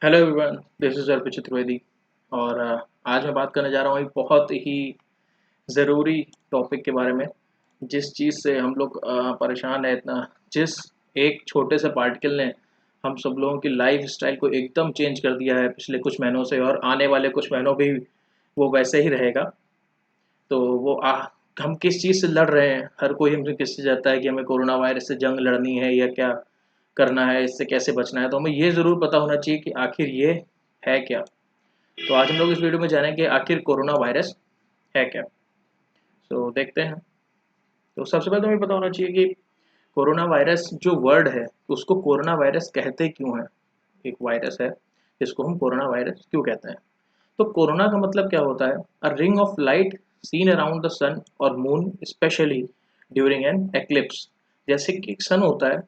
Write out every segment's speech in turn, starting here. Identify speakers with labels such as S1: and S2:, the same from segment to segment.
S1: Hello everyone, this is अर्पित चतुर्वेदी। और आज मैं बात करने जा रहा हूँ एक बहुत ही ज़रूरी टॉपिक के बारे में, जिस चीज़ से हम लोग परेशान है इतना। जिस एक छोटे से पार्टिकल ने हम सब लोगों की लाइफ स्टाइल को एकदम चेंज कर दिया है पिछले कुछ महीनों से, और आने वाले कुछ महीनों भी वो वैसे ही रहेगा। तो हम किस चीज़ से लड़ रहे हैं, हर कोई हमसे किससे चाहता है कि हमें कोरोना वायरस से जंग लड़नी है या क्या करना है, इससे कैसे बचना है। तो हमें ये ज़रूर पता होना चाहिए कि आखिर ये है क्या। तो आज हम लोग इस वीडियो में जानेंगे आखिर कोरोना वायरस है क्या। तो देखते हैं। तो सबसे पहले तो हमें पता होना चाहिए कि कोरोना वायरस जो वर्ड है उसको कोरोना वायरस कहते क्यों हैं। एक वायरस है जिसको हम कोरोना वायरस क्यों कहते हैं। तो कोरोना का मतलब क्या होता है? A ring of light seen around the sun और moon, specially during an eclipse. जैसे कि सन होता है,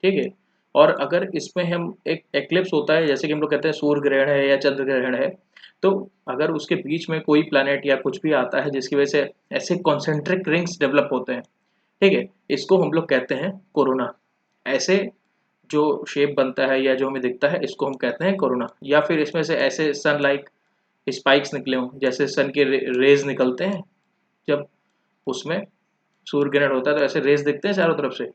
S1: ठीक है, और अगर इसमें हम एक एक्लिप्स होता है, जैसे कि हम लोग कहते हैं सूर्य ग्रहण है या चंद्र ग्रहण है, तो अगर उसके बीच में कोई प्लैनेट या कुछ भी आता है जिसकी वजह से ऐसे कॉन्सेंट्रिक रिंग्स डेवलप होते हैं, ठीक है, इसको हम लोग कहते हैं कोरोना। ऐसे जो शेप बनता है या जो हमें दिखता है इसको हम कहते हैं कोरोना। या फिर इसमें से ऐसे सन लाइक स्पाइक्स निकले हों, जैसे सन के रेज निकलते हैं जब उसमें सूर्य ग्रहण होता है, तो ऐसे रेज दिखते हैं चारों तरफ से।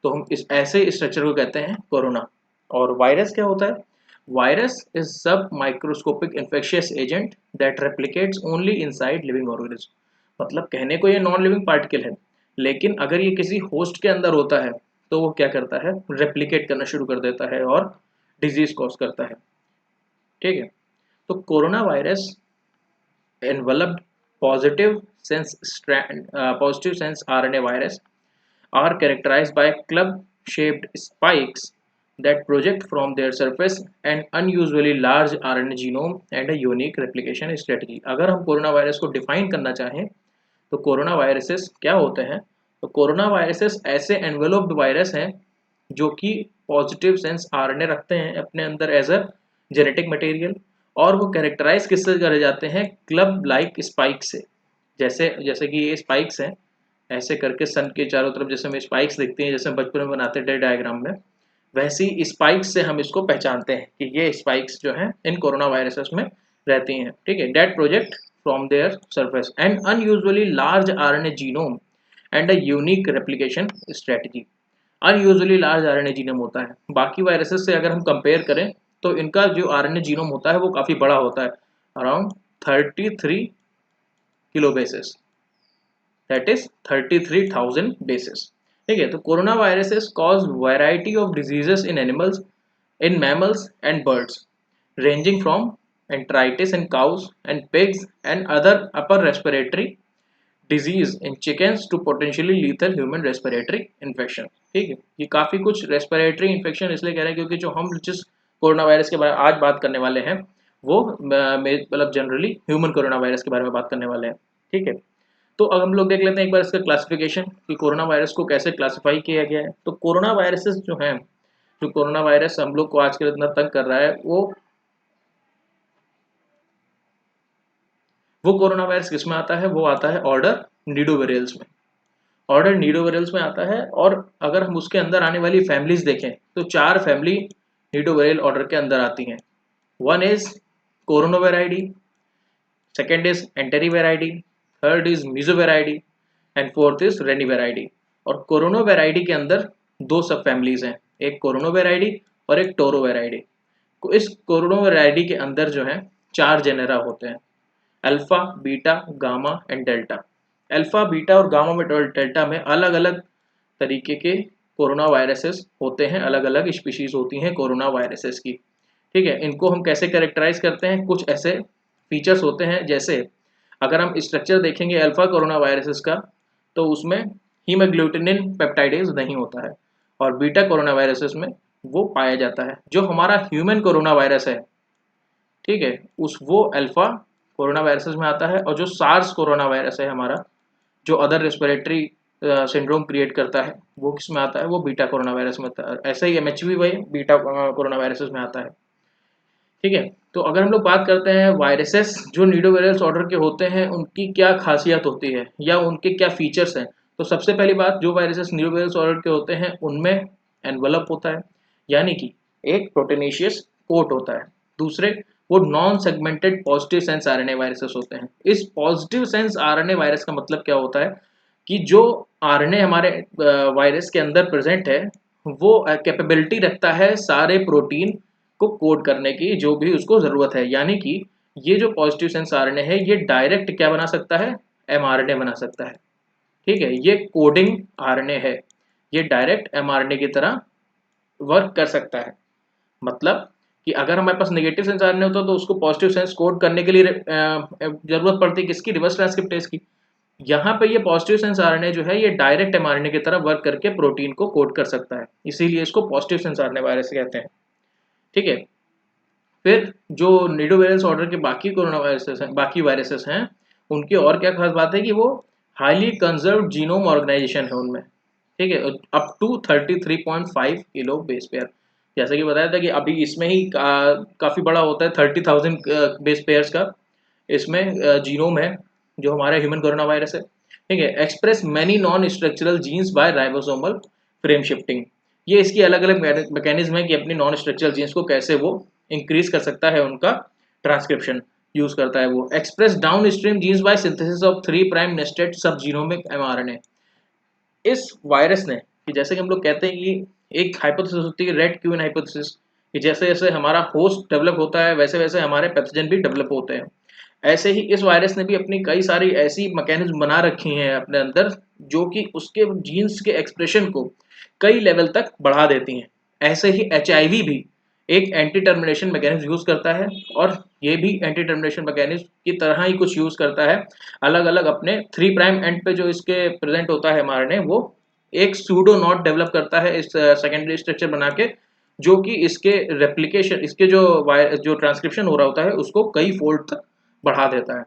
S1: तो हम इस ऐसे स्ट्रक्चर को कहते हैं कोरोना। और वायरस क्या होता है? वायरस इज सब microscopic infectious agent that replicates only inside living organism. मतलब कहने को ये नॉन लिविंग पार्टिकल है, लेकिन अगर ये किसी होस्ट के अंदर होता है तो वो क्या करता है? रेप्लिकेट करना शुरू कर देता है और डिजीज कॉज करता है। ठीक है। तो corona virus enveloped positive sense positive sense RNA virus are characterized by club-shaped spikes that project from their surface an unusually large RNA genome and a unique replication strategy। अगर हम corona virus को define करना चाहें तो corona viruses क्या होते हैं? तो कोरोना वायरसेस ऐसे एनवेलोप्ड वायरस हैं जो कि पॉजिटिव सेंस आरएनए रखते हैं अपने अंदर एज अ जेनेटिक मटेरियल, और वो कैरेक्टराइज किससे करे जाते हैं? क्लब लाइक स्पाइक से। जैसे जैसे कि ये स्पाइक्स हैं, ऐसे करके सन के चारों तरफ जैसे हमें स्पाइक्स दिखती हैं, जैसे हम बचपन में बनाते थे डायग्राम में, वैसी स्पाइक्स से हम इसको पहचानते हैं कि ये स्पाइक्स जो हैं इन कोरोना वायरसेस में रहती हैं। ठीक है। They project from their surface and unusually large RNA genome and a unique replication strategy. Unusually large RNA genome होता है। बाकी वायरसेस से अगर हम कंपेयर करें तो इनका जो आरएनए जीनोम होता है वो काफ़ी बड़ा होता है, around 33 kilo basis, that is 33,000 basis. ठीक है। तो corona viruses cause variety of diseases in animals, in mammals and birds, ranging from enteritis in cows and pigs and other upper respiratory disease in chickens to potentially lethal human respiratory infection। ठीक है। ये काफ़ी कुछ respiratory infection इसलिए कह रहे हैं क्योंकि जो हम जिस कोरोना वायरस के बारे में आज बात करने वाले हैं वो मतलब जनरली ह्यूमन कोरोना वायरस के बारे में बात करने वाले हैं। ठीक है। तो अब हम लोग देख लेते हैं एक बार इसका क्लासिफिकेशन कि कोरोना वायरस को कैसे क्लासिफाई किया गया है। तो कोरोना वायरसेस जो हैं, जो कोरोना वायरस हम लोग को आजकल इतना तंग कर रहा है, वो कोरोना वायरस किस में आता है? वो आता है ऑर्डर नीडोवेरियल्स में। ऑर्डर नीडोवेरियल्स में आता है। और अगर हम उसके अंदर आने वाली फैमिलीज देखें तो चार फैमिली नीडोवेरियल ऑर्डर के अंदर आती हैं। One is coronaviridae, second is arteriviridae, third is mesoniviridae and fourth is roniviridae. और कोरोनोवेराइडी के अंदर दो सब फैमिलीज हैं, एक कोरोनोवेराइडी और एक टोरोवेराइडी। इस कोरोनोवेराइडी के अंदर जो है चार जेनेरा होते हैं, alpha, beta, gamma and delta. Alpha, beta और गामा में डेल्टा में अलग अलग तरीके के कोरोना वायरसेस होते हैं, अलग अलग स्पीशीज होती हैं कोरोना वायरसेस की। ठीक है। इनको हम कैसे कैरेक्टराइज करते हैं? कुछ ऐसे फीचर्स होते हैं, जैसे अगर हम स्ट्रक्चर देखेंगे अल्फा कोरोना वायरसेस का तो उसमें हीमोग्लूटिनिन पेप्टाइडेज नहीं होता है, और बीटा कोरोना वायरसेस में वो पाया जाता है। जो हमारा ह्यूमन कोरोना वायरस है, ठीक है, उस वो अल्फा कोरोना वायरसेस में आता है। और जो सार्स कोरोना वायरस है हमारा, जो अदर रेस्पिरेटरी सिंड्रोम क्रिएट करता है, वो किस में आता है? वो बीटा कोरोना वायरस में आता है। ऐसा ही एमएचवी वही बीटा कोरोना वायरसेस में आता है। ठीक है। तो अगर हम लोग बात करते हैं वायरसेस जो नीडोवेरियल्स ऑर्डर के होते हैं उनकी क्या खासियत होती है या उनके क्या फीचर्स हैं, तो सबसे पहली बात, जो वायरसेस नीडोवेरियल्स ऑर्डर के होते हैं उनमें एनवलप होता है, यानी कि एक प्रोटीनेशियस कोट होता है। दूसरे वो non segmented positive sense RNA viruses होते हैं। इस पॉजिटिव सेंस आरएनए वायरस का मतलब क्या होता है कि जो आरएनए हमारे वायरस के अंदर प्रेजेंट है वो कैपेबिलिटी रखता है सारे प्रोटीन को कोड करने की जो भी उसको ज़रूरत है। यानी कि ये जो पॉजिटिव सेंस आरएनए है ये डायरेक्ट क्या बना सकता है, एमआरएनए बना सकता है। ठीक है, ये कोडिंग आरएनए है, ये डायरेक्ट एमआरएनए की तरह वर्क कर सकता है। मतलब कि अगर हमारे पास नेगेटिव सेंस आरएनए होता तो उसको पॉजिटिव सेंस कोड करने के लिए जरूरत पड़ती है किसकी, रिवर्स ट्रांसक्रिप्टेज की। यहाँ पे ये पॉजिटिव सेंस आरएनए जो है ये डायरेक्ट एमआरएनए की तरह वर्क करके प्रोटीन को कोड कर सकता है, इसीलिए इसको पॉजिटिव सेंस आरएनए वायरस कहते हैं। ठीक है, फिर जो निडोवेरेंस ऑर्डर के बाकी कोरोना वायरसेस हैं, बाकी वायरसेस हैं, उनकी और क्या खास बात है कि वो हाईली कंजर्व जीनोम ऑर्गेनाइजेशन है उनमें। ठीक है, up to 33.5 kilo base pair. जैसे कि बताया था कि अभी इसमें ही काफ़ी बड़ा होता है, 30,000 बेस पेयर्स का इसमें जीनोम है जो हमारा ह्यूमन कोरोना वायरस है। ठीक है, express many non structural genes by ribosomal frame shifting. ये इसकी अलग अलग मैकेनिज्म है कि अपनी नॉन स्ट्रक्चरल जीन्स को कैसे वो इंक्रीज कर सकता है, उनका ट्रांसक्रिप्शन यूज करता है वो। Express downstream genes by synthesis of 3 prime nested subgenomic mRNA. इस वायरस ने कि जैसे कि हम लोग कहते हैं कि एक हाइपोथेसिस होती है रेड क्यून हाइपोथेसिस, कि जैसे जैसे हमारा होस्ट डेवलप होता है वैसे वैसे हमारे पैथोजन भी डेवलप होते हैं। ऐसे ही इस वायरस ने भी अपनी कई सारी ऐसी मैकेनिज्म बना रखी हैं अपने अंदर जो कि उसके जीन्स के एक्सप्रेशन को कई लेवल तक बढ़ा देती हैं। ऐसे ही एचआईवी भी एक एंटी टर्मिनेशन मैकेनिज्म यूज करता है, और ये भी एंटी टर्मिनेशन मैकेनिज्म की तरह ही कुछ यूज करता है। अलग अलग अपने 3 प्राइम एंड पे जो इसके प्रेजेंट होता है हमारे वो एक सूडो नॉट डेवलप करता है इस सेकेंडरी स्ट्रक्चर बना के, जो कि इसके रेप्लिकेशन, इसके जो ट्रांसक्रिप्शन हो रहा होता है उसको कई फोल्ड तक बढ़ा देता है।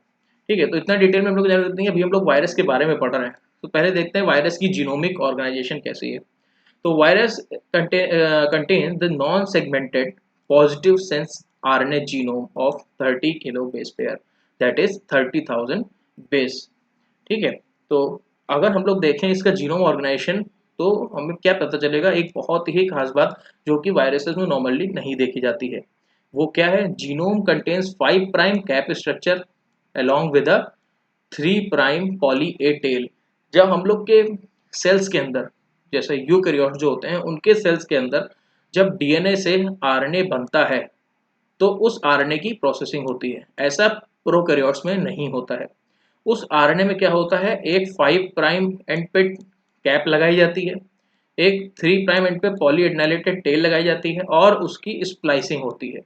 S1: ठीक है, तो इतना डिटेल में हम लोग जान लेते हैं। अभी हम लोग वायरस के बारे में पढ़ रहे हैं, तो पहले देखते हैं वायरस की जीनोमिक ऑर्गेनाइजेशन कैसी है। तो virus contains the non-segmented positive sense RNA genome of 30 kilo base pair, that is 30,000 base। ठीक है, तो अगर हम लोग देखें इसका जीनोम ऑर्गेनाइजेशन तो हमें क्या पता चलेगा, एक बहुत ही खास बात जो कि वायरसेस में नॉर्मली नहीं देखी जाती है। वो क्या है, genome contains 5 prime cap structure along with a 3 prime poly A tail. जब हम लोग के सेल्स के अंदर, जैसे यूकैरियोट्स जो होते हैं उनके सेल्स के अंदर जब डीएनए से आरएनए बनता है तो उस आरएनए की प्रोसेसिंग होती है। ऐसा प्रोकैरियोट्स में नहीं होता है। उस आरएनए में क्या होता है, एक 5 प्राइम एंड पे कैप लगाई जाती है, एक 3 प्राइम एंड पे पॉलीएडेनाइलेटेड टेल लगाई जाती है, और उसकी स्प्लाइसिंग होती है।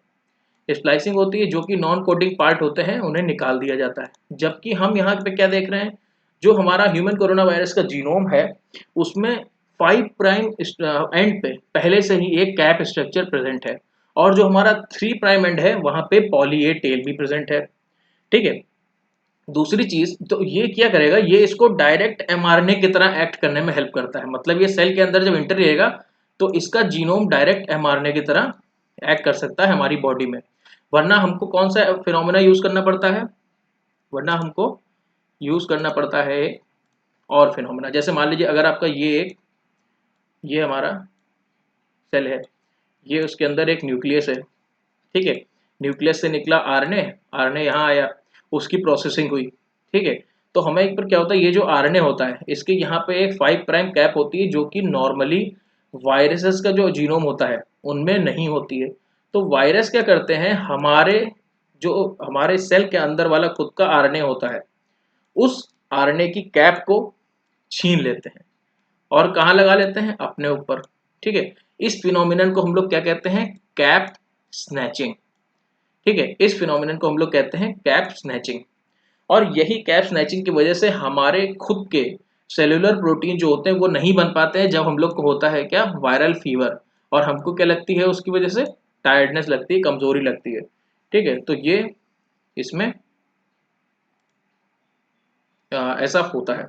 S1: स्प्लाइसिंग होती है जो कि नॉन कोडिंग पार्ट होते हैं उन्हें निकाल दिया जाता है। जबकि हम यहाँ पे क्या देख रहे हैं, जो हमारा ह्यूमन कोरोना वायरस का जीनोम है उसमें 5 प्राइम एंड पे पहले से ही एक कैप स्ट्रक्चर प्रेजेंट है, और जो हमारा 3 प्राइम एंड है वहां पे पॉली ए टेल भी प्रेजेंट है। ठीक है, दूसरी चीज तो ये क्या करेगा, ये इसको डायरेक्ट एमआरएनए की तरह एक्ट करने में हेल्प करता है। मतलब ये सेल के अंदर जब इंटर रहेगा तो इसका जीनोम डायरेक्ट एमआरएनए की तरह एक्ट कर सकता है हमारी बॉडी में। वरना हमको कौन सा फिनोमेना यूज करना पड़ता है, वरना हमको यूज करना पड़ता है और फिनोमेना। जैसे मान लीजिए अगर आपका ये हमारा सेल है, ये उसके अंदर एक न्यूक्लियस है। ठीक है, न्यूक्लियस से निकला आरएनए, आरएनए यहाँ आया, उसकी प्रोसेसिंग हुई। ठीक है, तो हमें एक बार क्या होता है, ये जो आरएनए होता है इसके यहाँ पे एक 5 प्राइम कैप होती है जो कि नॉर्मली वायरसेस का जो जीनोम होता है उनमें नहीं होती है। तो वायरस क्या करते हैं, हमारे सेल के अंदर वाला खुद का आरएनए होता है उस आरएनए की कैप को छीन लेते हैं और कहाँ लगा लेते हैं, अपने ऊपर। ठीक है, इस फिनोमिनन को हम लोग क्या कहते हैं, कैप स्नैचिंग। ठीक है, इस फिनोमिनन को हम लोग कहते हैं कैप स्नैचिंग। और यही कैप स्नैचिंग की वजह से हमारे खुद के सेलुलर प्रोटीन जो होते हैं वो नहीं बन पाते हैं जब हम लोग को होता है क्या, वायरल फीवर। और हमको क्या लगती है उसकी वजह से, टायर्डनेस लगती है, कमजोरी लगती है। ठीक है, तो ये इसमें ऐसा होता है।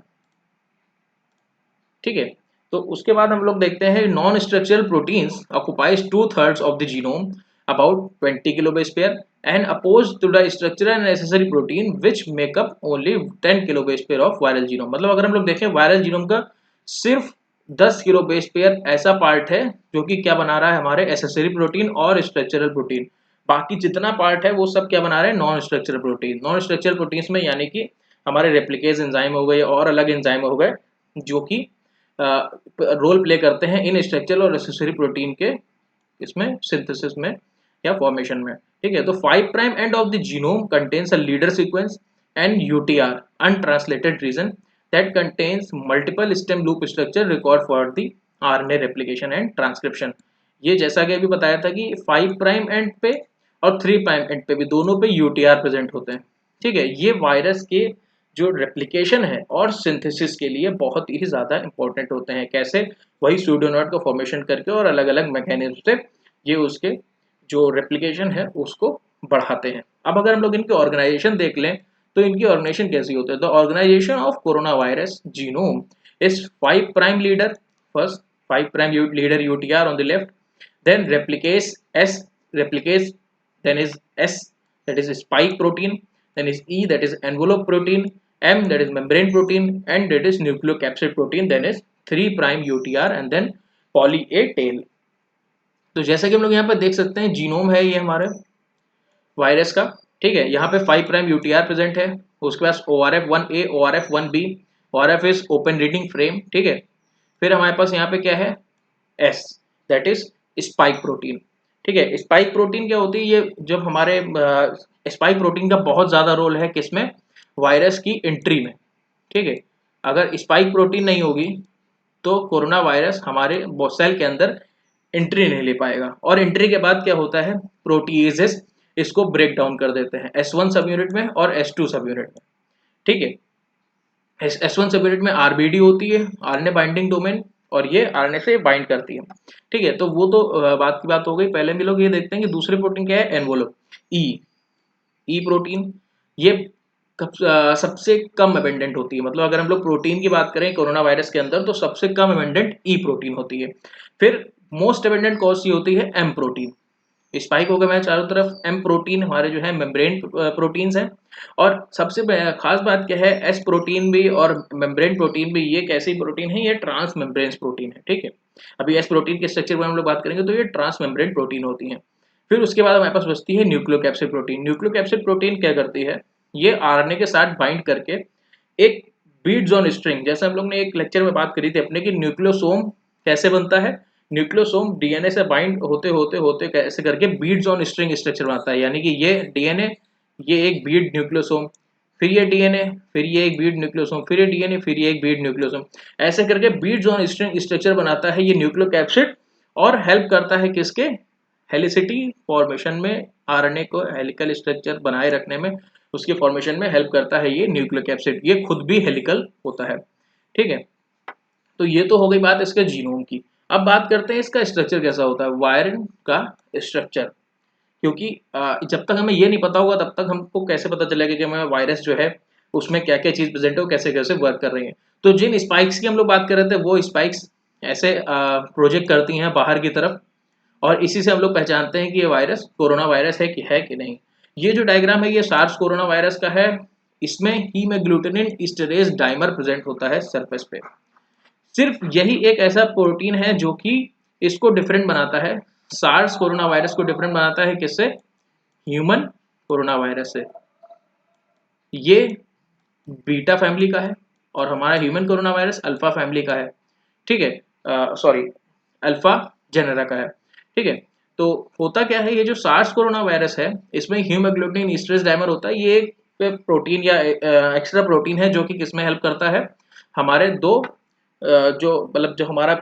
S1: ठीक है, तो उसके बाद हम लोग देखते हैं non structural proteins occupies 2/3 of the genome about 20 kilo base pair and opposed to the structural and necessary protein which make up only 10 kilo base pair of viral genome. मतलब अगर हम लोग देखें वायरल जीनोम का सिर्फ 10 kilo base pair ऐसा part है जो कि क्या बना रहा है, हमारे एसेसरी प्रोटीन और स्ट्रक्चरल प्रोटीन। बाकी जितना पार्ट है वो सब क्या बना रहे हैं, non structural protein. Non structural proteins में यानी कि हमारे रेप्लिकेज एंजाइम हो गए और अलग एंजाइम हो गए जो कि रोल प्ले करते हैं इन स्ट्रक्चरल और एसेसरी प्रोटीन के इसमें सिंथेसिस में या फॉर्मेशन में। ठीक है, तो 5 prime end of the genome contains a leader sequence and UTR untranslated region that contains multiple stem loop structure record for the RNA replication and transcription. ये जैसा कि अभी बताया था कि 5 प्राइम एंड पे और 3 प्राइम एंड पे भी दोनों पे यूटीआर प्रेजेंट होते हैं। ठीक है, ये वायरस के जो रेप्लिकेशन है और सिंथेसिस के लिए बहुत ही ज़्यादा इंपॉर्टेंट होते हैं। कैसे, वही सूडोनॉट का फॉर्मेशन करके और अलग अलग मैकेनिज्म से ये उसके जो रेप्लिकेशन है उसको बढ़ाते हैं। अब अगर हम लोग इनकी ऑर्गेनाइजेशन देख लें तो इनकी ऑर्गेनाइजेशन कैसी होती है, the organisation of coronavirus genome is 5 prime leader, first 5 prime leader UTR on the left, then replicase S replicase, then is S that is spike protein, then is E that is envelope protein, M that is membrane protein, and that is nucleocapsid protein, then is 3 prime UTR and then poly A tail। तो जैसा कि हम लोग यहाँ पर देख सकते हैं जीनोम है ये हमारे वायरस का। ठीक है, यहाँ पे 5 प्राइम यूटीआर प्रेजेंट है, उसके पास ORF1A ORF1B, ORF is open reading frame. ठीक है, फिर हमारे पास यहाँ पे क्या है, S that is spike protein. ठीक है, स्पाइक प्रोटीन क्या होती है, ये जब हमारे स्पाइक प्रोटीन का बहुत ज्यादा रोल है किसमें, वायरस की एंट्री में। ठीक है, अगर स्पाइक प्रोटीन नहीं होगी तो कोरोना वायरस हमारे सेल के अंदर एंट्री नहीं ले पाएगा, और एंट्री के बाद क्या होता है, प्रोटीएजेस इसको ब्रेक डाउन कर देते हैं S1 सब यूनिट में और S2 सब यूनिट में। ठीक है, S1 सब यूनिट में आरबीडी होती है, आरएनए बाइंडिंग डोमेन, और ये आरएनए से बाइंड करती है। ठीक है, तो वो तो बात की बात हो गई। पहले भी लोग ये देखते हैं कि दूसरे प्रोटीन क्या है, एनवोलप ई प्रोटीन। ये सबसे कम अबेंडेंट होती है, मतलब अगर हम लोग प्रोटीन की बात करें कोरोना वायरस के अंदर तो सबसे कम अबेंडेंट ई प्रोटीन होती है। फिर मोस्ट अबेंडेंट कौन सी होती है, एम प्रोटीन। स्पाइक हो गया मैं चारों तरफ, एम प्रोटीन हमारे जो है मेम्ब्रेन प्रोटीन्स हैं। और सबसे खास बात क्या है, एस प्रोटीन भी और मेम्ब्रेन प्रोटीन भी ये कैसी प्रोटीन है, ये ट्रांस मेम्ब्रेन प्रोटीन है। ठीक है, अभी एस प्रोटीन के स्ट्रक्चर पर हम लोग बात करेंगे तो ये ट्रांस मेम्ब्रेन प्रोटीन होती है। फिर उसके बाद हमारे पास बचती है न्यूक्लियोकैप्सिड प्रोटीन। न्यूक्लियोकैप्सिड प्रोटीन क्या करती है, ये आरएनए के साथ बाइंड करके एक बीट्स ऑन स्ट्रिंग, जैसे हम लोग ने एक लेक्चर में बात करी थी अपने कि न्यूक्लियोसोम कैसे बनता है, न्यूक्लियोसोम डीएनए से बाइंड होते होते होते कैसे करके बीट्स ऑन स्ट्रिंग स्ट्रक्चर बनाता है। यानी कि ये डीएनए, ये एक बीट न्यूक्लियोसोम, फिर ये डीएनए, फिर ये एक बीट न्यूक्लियोसोम, फिर ये डीएनए, फिर ये एक बीट न्यूक्लियोसोम, ऐसे करके बीट्स ऑन स्ट्रिंग स्ट्रक्चर बनाता है ये न्यूक्लियोकैप्सिड, और हेल्प करता है किसके, हेलिसिटी फॉर्मेशन में, आरएनए को हेलिकल स्ट्रक्चर बनाए रखने में, उसके फॉर्मेशन में हेल्प करता है ये न्यूक्लियोकैप्सिड। ये खुद भी हेलिकल होता है। ठीक है, तो ये तो हो गई बात इसके जीनोम की। अब बात करते हैं इसका स्ट्रक्चर कैसा होता है, वायरस का स्ट्रक्चर। क्योंकि जब तक हमें ये नहीं पता होगा तब तक हमको कैसे पता चलेगा कि हमें वायरस जो है उसमें क्या क्या चीज़ प्रेजेंट है, कैसे कैसे वर्क कर रही है। तो जिन स्पाइक्स की हम लोग बात कर रहे थे वो स्पाइक्स ऐसे प्रोजेक्ट करती हैं बाहर की तरफ, और इसी से हम लोग पहचानते हैं कि ये वायरस कोरोना वायरस है कि नहीं। ये जो डायग्राम है ये सार्स कोरोना वायरस का है। इसमें हीमोग्लूटिनिन ईस्टरेज डाइमर प्रेजेंट होता है सरफेस पे। सिर्फ यही एक ऐसा प्रोटीन है जो कि इसको डिफरेंट बनाता है, सार्स कोरोना वायरस को डिफरेंट बनाता है किससे, ह्यूमन कोरोना वायरस से। ये बीटा फैमिली का है और हमारा human corona virus alpha family का है। ठीक है, सॉरी अल्फा जेनेरा का है। ठीक है, तो होता क्या है, ये जो सार्स कोरोना वायरस है इसमें हीमोग्लोबिन ईस्टरेज डाइमर होता है। ये एक प्रोटीन या एक्स्ट्रा प्रोटीन है जो कि किसमें हेल्प करता है, हमारे दो जो मतलब जो हमारा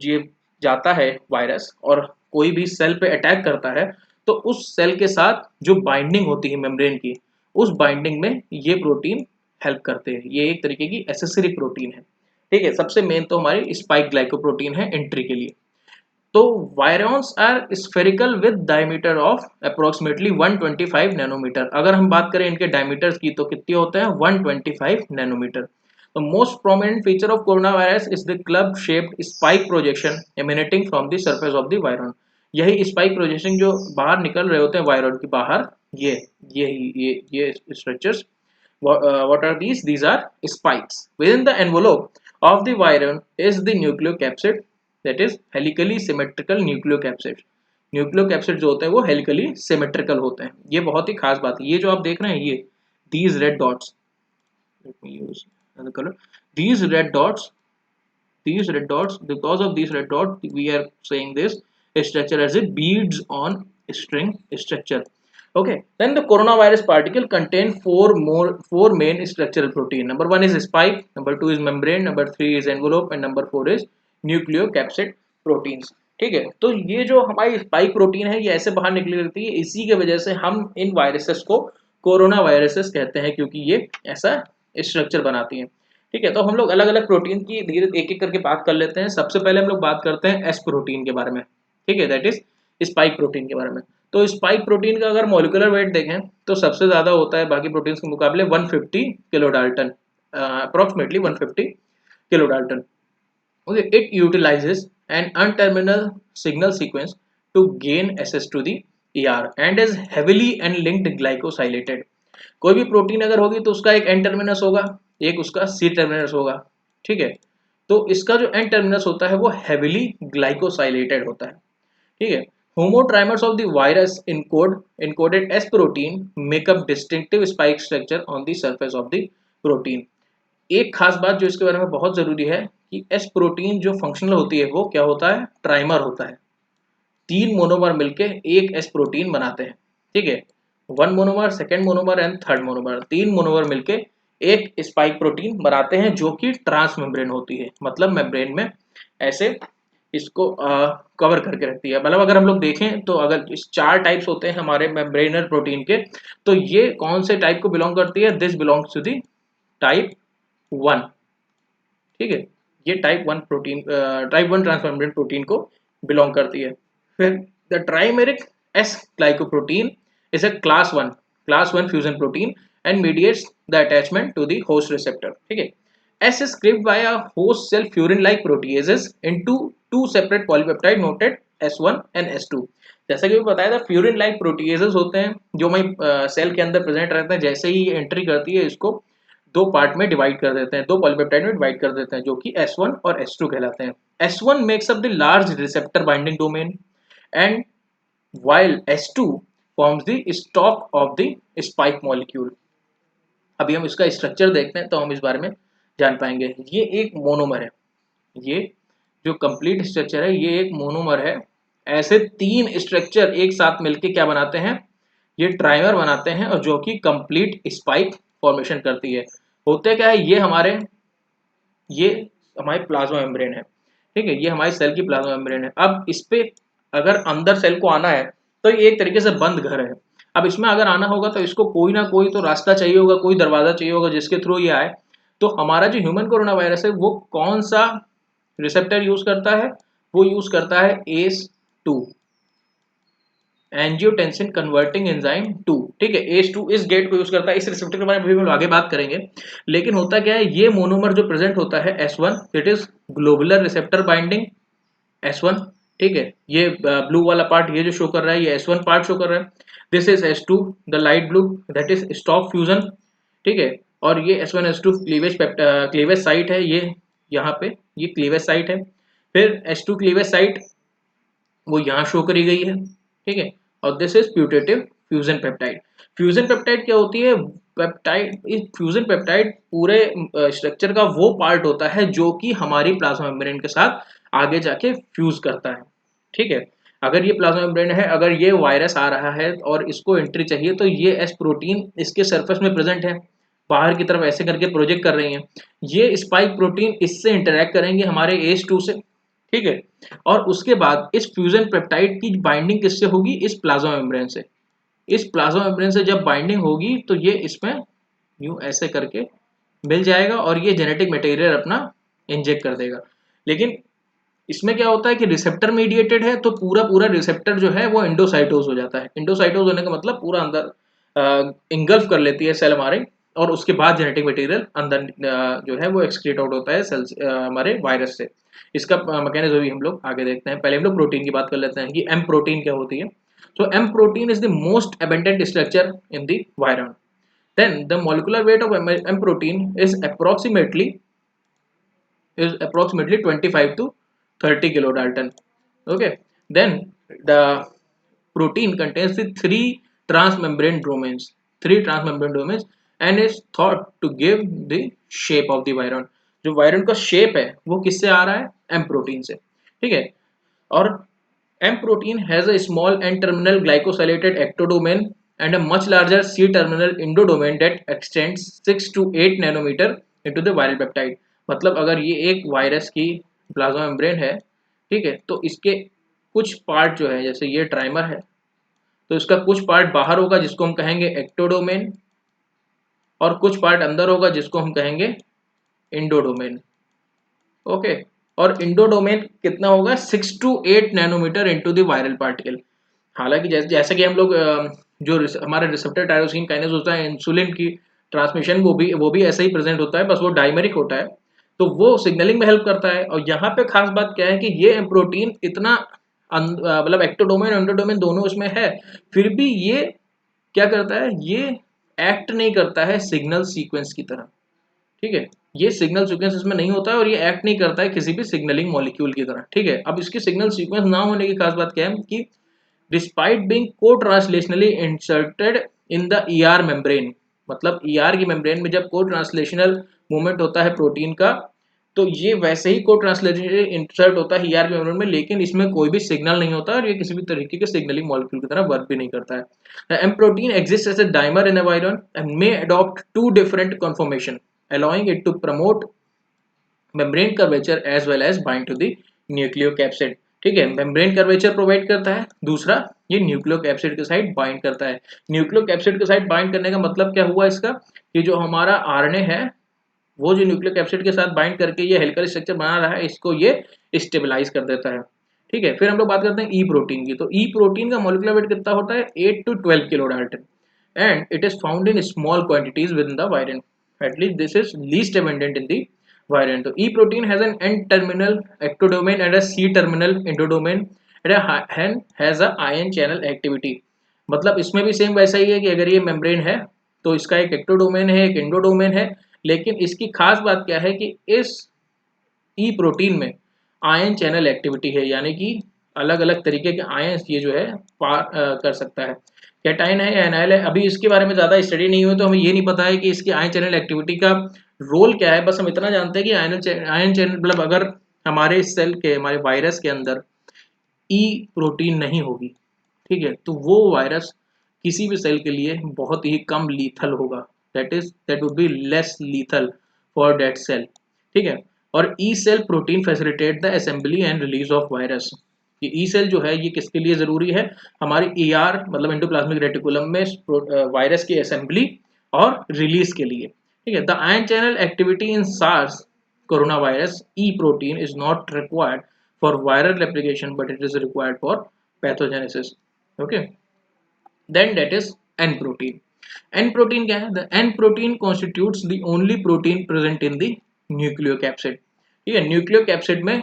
S1: ये जाता है वायरस और कोई भी सेल पे अटैक करता है तो उस सेल के साथ जो बाइंडिंग होती है मेम्ब्रेन की, उस बाइंडिंग में ये प्रोटीन हेल्प करते हैं। ये एक तरीके की एसेसरी प्रोटीन है। ठीक है, सबसे मेन तो हमारी स्पाइक ग्लाइकोप्रोटीन है एंट्री के लिए। तो virions are spherical with diameter of approximately 125 nanometre. अगर हम बात करें इनके डायमीटर्स की तो कितने होते हैं, 125 nanometre. The most prominent feature of coronavirus is the club-shaped spike projection emanating from the surface of the viron। यही spike projection जो बाहर निकल रहे होते हैं वायरन के बाहर, ये ये structures। What are these? These are spikes. Within the envelope of the viron is the nucleocapsid, that is helically symmetrical nucleocapsid। Nucleocapsid जो होते हैं वो हेलिकली सिमेट्रिकल होते हैं। ये बहुत ही खास बात है। ये जो आप देख रहे हैं ये these red dots, let me use another color, these red dots, because of these red dots we are saying this structure as a beads on string structure. Okay, then the coronavirus particle contain four main structural protein. Number one is spike, number two is membrane, number three is envelope, and number four is nucleocapsid proteins. ठीक है, तो ये जो हमारी spike protein है ये ऐसे बाहर निकली रहती है, इसी के वजह से हम इन वायरसेस को कोरोना वायरसेस कहते हैं, क्योंकि ये ऐसा स्ट्रक्चर बनाती हैं। ठीक है, तो हम लोग अलग अलग प्रोटीन की धीरे एक एक करके बात कर लेते हैं। सबसे पहले हम लोग बात करते हैं एस प्रोटीन के बारे में। ठीक है, दैट इज स्पाइक प्रोटीन के बारे में। तो स्पाइक प्रोटीन का अगर मॉलिक्यूलर वेट देखें तो सबसे ज्यादा होता है बाकी प्रोटीन्स के मुकाबले 150 kilo Dalton, approximately 150 kilo Dalton. Okay, it utilizes an N-terminal signal sequence to gain access to the ER and is heavily N-linked glycosylated. कोई भी प्रोटीन अगर होगी तो उसका एक N टर्मिनस होगा, एक उसका C टर्मिनस होगा। ठीक है, तो इसका जो N टर्मिनस होता है वो heavily glycosylated होता है। ठीक है, homotrimers of the virus encoded S protein make up distinctive spike structure on the surface of the protein. एक खास बात जो इसके बारे में बहुत जरूरी है कि एस प्रोटीन जो फंक्शनल होती है वो क्या होता है, ट्राइमर होता है। 3 मोनोमर मिलके एक एस प्रोटीन बनाते हैं। ठीक है, 1 monomer, second monomer and third monomer, 3 monomer मिलके एक स्पाइक प्रोटीन बनाते हैं जो कि ट्रांसमेम्ब्रेन होती है, मतलब मेम्ब्रेन में ऐसे इसको कवर करके रखती है। मतलब अगर हम लोग देखें तो अगर इस 4 टाइप्स होते हैं हमारे मेम्ब्रेनर प्रोटीन के, तो ये कौन से टाइप को बिलोंग करती है, this belongs to the type 1। ठीक है, ये टाइप 1 ट्रांसमेम्ब्रेन प्रोटीन को बिलोंग करती है। फिर the trimeric S glycoprotein is a class 1 fusion protein and mediates the attachment to the host receptor. ठीक है, S is cleaved by a host cell furin like proteases into two separate polypeptide noted S1 and S2। जैसा कि बताया था, furan like proteases होते हैं जो हमारी सेल के अंदर प्रेजेंट रहते हैं। जैसे ही ये एंट्री करती है इसको दो पार्ट में डिवाइड कर देते हैं, दो पॉलीपेप्टाइड में डिवाइड कर देते हैं, जो कि S1 और S2 कहलाते हैं। S1 makes up the large receptor binding domain and while S2 forms the stop of the spike molecule। अभी हम इसका स्ट्रक्चर देखते हैं तो हम इस बारे में जान पाएंगे। ये एक मोनोमर है, ये जो कंप्लीट स्ट्रक्चर है ये एक मोनोमर है। ऐसे 3 स्ट्रक्चर एक साथ मिलके क्या बनाते हैं, ये ट्राइमर बनाते हैं, और जो कि कंप्लीट स्पाइक फॉर्मेशन करती है। होते क्या है, ये हमारी प्लाज्मा मेम्ब्रेन है। ठीक है, ये हमारी सेल की प्लाज्मा मेम्ब्रेन है। अब इस पे अगर अंदर सेल को आना है तो ये एक तरीके से बंद घर है। अब इसमें अगर आना होगा तो इसको कोई ना कोई तो रास्ता चाहिए होगा, कोई दरवाजा चाहिए होगा जिसके थ्रू ये आए। तो हमारा जो ह्यूमन कोरोना वायरस है वो कौन सा रिसेप्टर यूज करता है, वो यूज करता है ACE2, एंजियोटेंसिन कन्वर्टिंग एंजाइम 2। ठीक है, ACE2 इस गेट को यूज करता है। इस रिसेप्टर के बारे में भी हम आगे बात करेंगे। लेकिन होता क्या है, ये मोनोमर जो प्रेजेंट होता है S1, it is globular receptor binding S1। ठीक है, ये ब्लू वाला पार्ट ये जो शो कर रहा है ये S1 पार्ट शो कर रहा है। This is S2, the light blue, that is stop fusion. ठीक है, और ये S1 S2 क्लीवेज साइट है, ये यहाँ पे ये क्लीवेज साइट है। फिर S2 क्लीवेज साइट वो यहाँ शो करी गई है। ठीक है, और this is putative fusion peptide. Fusion peptide क्या होती है, फ्यूजन पेप्टाइड पूरे स्ट्रक्चर का वो पार्ट होता है जो कि हमारी प्लाज्मा मेम्ब्रेन के साथ आगे जाके फ्यूज करता है। ठीक है, अगर ये प्लाज्मा मेम्ब्रेन है, अगर ये वायरस आ रहा है और इसको एंट्री चाहिए तो ये एस प्रोटीन इसके सरफेस में प्रेजेंट है, बाहर की तरफ ऐसे करके प्रोजेक्ट कर रही है। ये स्पाइक प्रोटीन इससे इंटरेक्ट करेंगे हमारे ACE2 से। ठीक है, और उसके बाद इस फ्यूजन पेप्टाइड की बाइंडिंग किससे होगी, इस प्लाज्मा मेम्ब्रेन से। इस प्लाज्मा मेम्ब्रेन से जब बाइंडिंग होगी तो ये इसमें यूं ऐसे करके मिल जाएगा और ये जेनेटिक मटेरियल अपना इंजेक्ट कर देगा। लेकिन इसमें क्या होता है कि रिसेप्टर मीडिएटेड है, तो पूरा पूरा रिसेप्टर जो है वो इंडोसाइटोज हो जाता है। इंडोसाइटोज होने का मतलब पूरा अंदर इंगल्फ कर लेती है सेल हमारे, और उसके बाद जेनेटिक मटेरियल अंदर जो है वो एक्सक्रीट आउट होता है सेल्स हमारे वायरस से। इसका मैकेनिज्म भी हम लोग आगे देखते हैं। पहले हम लोग प्रोटीन की बात कर लेते हैं कि एम प्रोटीन क्या होती है। So M protein is the most abundant structure in the viron. Then the molecular weight of M protein is approximately 25 to 30 kilodalton. Okay. Then the protein contains the three transmembrane domains and is thought to give the shape of the virion. जो Byron का shape है वो किससे आ रहा है? M protein से, ठीक है। और M protein has a small N-terminal glycosylated ectodomain and a much larger C-terminal endodomain that extends 6 to 8 nanometer into the viral peptide. मतलब अगर ये एक वायरस की प्लाज्मा मेम्ब्रेन है, ठीक है, तो इसके कुछ पार्ट जो है, जैसे ये ट्राइमर है, तो इसका कुछ पार्ट बाहर होगा जिसको हम कहेंगे एक्टोडोमेन, और कुछ पार्ट अंदर होगा जिसको हम कहेंगे इंडोडोमेन। ओके, और इंडोडोमेन कितना होगा? 6 to 8 nanometre into the viral particle. हालांकि जैसे कि हम लोग जो हमारा रिसेप्टर टायरोसिन काइनेज होता है, इंसुलिन की ट्रांसमिशन वो भी ऐसा ही प्रेजेंट होता है, बस वो डाइमेरिक होता है, तो वो सिग्नलिंग में हेल्प करता है। और यहाँ पे खास बात क्या है कि ये प्रोटीन इतना मतलब एक्टोडोमेन एंडोडोमेन दोनों इसमें है, फिर भी ये क्या करता है? ये एक्ट नहीं करता है सिग्नल सीक्वेंस की तरह, ठीक है। ये सिग्नल सीक्वेंस इसमें नहीं होता है और ये एक्ट नहीं करता है किसी भी सिग्नलिंग मॉलिक्यूल की तरह, ठीक है। अब इसकी सिग्नल सीक्वेंस ना होने की खास बात क्या है कि despite being co-translationally inserted in the ER membrane, मतलब ईआर की मेम्ब्रेन में जब को-ट्रांसलेशनल मूवमेंट होता है प्रोटीन का, तो ये वैसे ही को-ट्रांसलेशनली इंसर्ट होता है ईआर की मेम्ब्रेन में, लेकिन इसमें कोई भी सिग्नल नहीं होता और ये किसी भी तरीके के सिग्नलिंग मॉलिक्यूल की तरह वर्क भी नहीं करता है। M protein exist as a dimer in a virion and may adopt two different conformation allowing it to promote membrane curvature as well as bind to the nucleocapsid, ठीक है। Membrane curvature provide करता है, दूसरा ये nucleocapsid के side bind करता है। Nucleocapsid के साइड बाइंड करने का मतलब क्या हुआ इसका, कि जो हमारा आरएनए है वो जो न्यूक्लियोकैप्सिड के साथ बाइंड करके ये हेलिकल स्ट्रक्चर बना रहा है, इसको ये स्टेबलाइज कर देता है, ठीक है। फिर हम लोग बात करते हैं ई प्रोटीन की। तो ई प्रोटीन का मॉलिक्यूलर वेट कितना होता है? 8 to 12 kilo Dalton and it is found in small quantities within the virion. At least this is least abundant in the virion. So E protein has an N-terminal ectodomain and a C-terminal endodomain and has a ion channel activity. मतलब इसमें भी same वैसा ही है कि अगर ये membrane है तो इसका एक एक्टोडोमेन है, एक एंडोडोमेन है, लेकिन इसकी खास बात क्या है कि इस ई प्रोटीन में आयन चैनल एक्टिविटी है, यानी कि अलग अलग तरीके के आयन ये जो है कर सकता है। कैटाइन है या एनाइल है, अभी इसके बारे में ज़्यादा स्टडी नहीं हुई, तो हमें ये नहीं पता है कि इसकी आयन चैनल एक्टिविटी का रोल क्या है। बस हम इतना जानते हैं कि आयन चैनल मतलब अगर हमारे सेल के, हमारे वायरस के अंदर ई प्रोटीन नहीं होगी, ठीक है, तो वो वायरस किसी भी सेल के लिए बहुत ही कम लीथल होगा, that would be less lethal for that cell, ठीक है। और E cell protein facilitate the assembly and release of virus. ये ई सेल जो है ये किसके लिए जरूरी है? हमारी ईआर मतलब एंडोप्लाज्मिक रेटिकुलम में वायरस की असेंबली और रिलीज के लिए, ठीक है। The ion channel activity in SARS coronavirus E protein is not required for viral replication but it is required for pathogenesis. Okay, then that is N protein. N protein क्या है? The N protein constitutes the only protein present in the nucleocapsid. ठीक है, nucleocapsid में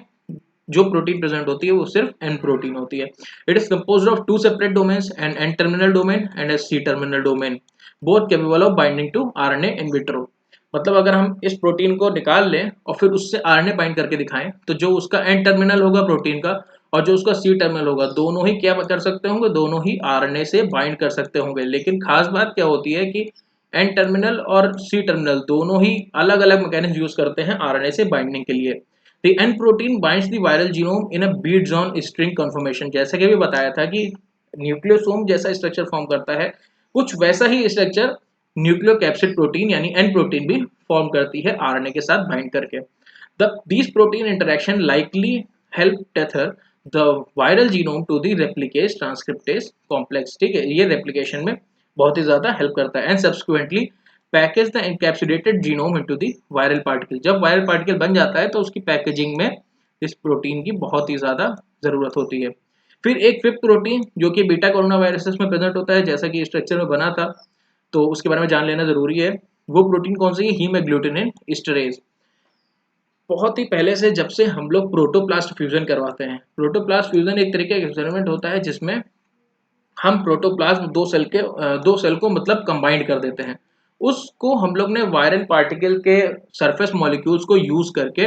S1: जो protein present होती है वो सिर्फ N प्रोटीन होती है। It is composed of two separate domains, an N terminal domain and a C terminal domain, both capable of binding to RNA in vitro. मतलब अगर हम इस प्रोटीन को निकाल लें और फिर उससे आरएनए बाइंड करके दिखाएं, तो जो उसका एन टर्मिनल होगा प्रोटीन का और जो उसका सी टर्मिनल होगा, दोनों ही क्या कर सकते होंगे? दोनों ही आरएनए से बाइंड कर सकते होंगे। लेकिन खास बात क्या होती है कि एन टर्मिनल और सी टर्मिनल दोनों ही अलग अलग मैकेनिज्म यूज करते हैं आरएनए से बाइंडिंग के लिए। The N protein binds the viral genome in a beads on string conformation. जैसा कि अभी बताया था कि न्यूक्लियोसोम जैसा स्ट्रक्चर फॉर्म करता है, कुछ वैसा ही स्ट्रक्चर न्यूक्लियोकैप्सिड प्रोटीन यानी एन प्रोटीन भी फॉर्म करती है आरएनए के साथ बाइंड करके। These protein interaction likely help tether the viral genome to the replicase transcriptase complex, ठीक है, ये replication में बहुत ही ज़्यादा हेल्प करता है। and subsequently package the encapsulated genome into the viral particle। जब viral particle बन जाता है तो उसकी पैकेजिंग में इस प्रोटीन की बहुत ही ज़्यादा ज़रूरत होती है। फिर एक फिफ्थ प्रोटीन जो कि बीटा कोरोना वायरसेस में प्रेजेंट होता है, जैसा कि स्ट्रक्चर में बना था, तो उसके बारे में जान लेना जरूरी है। वो प्रोटीन कौन सी है? हीमोग्लूटिनिन एस्टरेज। बहुत ही पहले से जब से हम लोग प्रोटोप्लास्ट फ्यूजन करवाते हैं, प्रोटोप्लास्ट फ्यूजन एक तरीके का एक्सपेरिमेंट होता है जिसमें हम प्रोटोप्लाज्म दो सेल को मतलब कंबाइंड कर देते हैं। उसको हम लोग ने वायरल पार्टिकल के सरफेस मॉलिक्यूल्स को यूज करके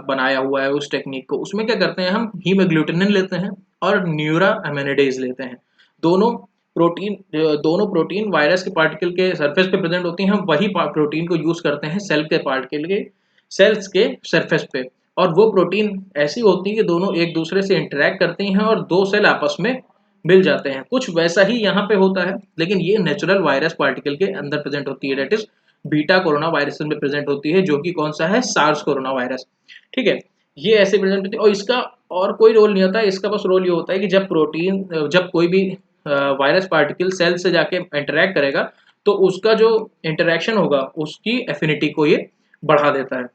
S1: बनाया हुआ है उस टेक्निक को। उसमें क्या करते हैं, हम हीमोग्लूटिनिन लेते हैं और न्यूरा अमेनिडेज लेते हैं। दोनों प्रोटीन वायरस के पार्टिकल के सरफेस पे प्रेजेंट होती हैं। हम वही प्रोटीन को यूज करते हैं सेल के पार्टिकल के सेल्स के सरफेस पे, और वो प्रोटीन ऐसी होती है कि दोनों एक दूसरे से इंटरेक्ट करती हैं और दो सेल आपस में मिल जाते हैं। कुछ वैसा ही यहाँ पे होता है, लेकिन ये नेचुरल वायरस पार्टिकल के अंदर प्रेजेंट होती है, that is beta coronavirus में प्रेजेंट होती है, जो कि कौन सा है, सार्स कोरोना वायरस। ठीक है, ये ऐसे प्रेजेंट होती है और इसका और कोई रोल नहीं होता है। इसका बस रोल ये होता है कि जब कोई भी वायरस पार्टिकल सेल से जाके इंटरेक्ट करेगा तो उसका जो इंटरेक्शन होगा उसकी एफिनिटी को ये बढ़ा देता है।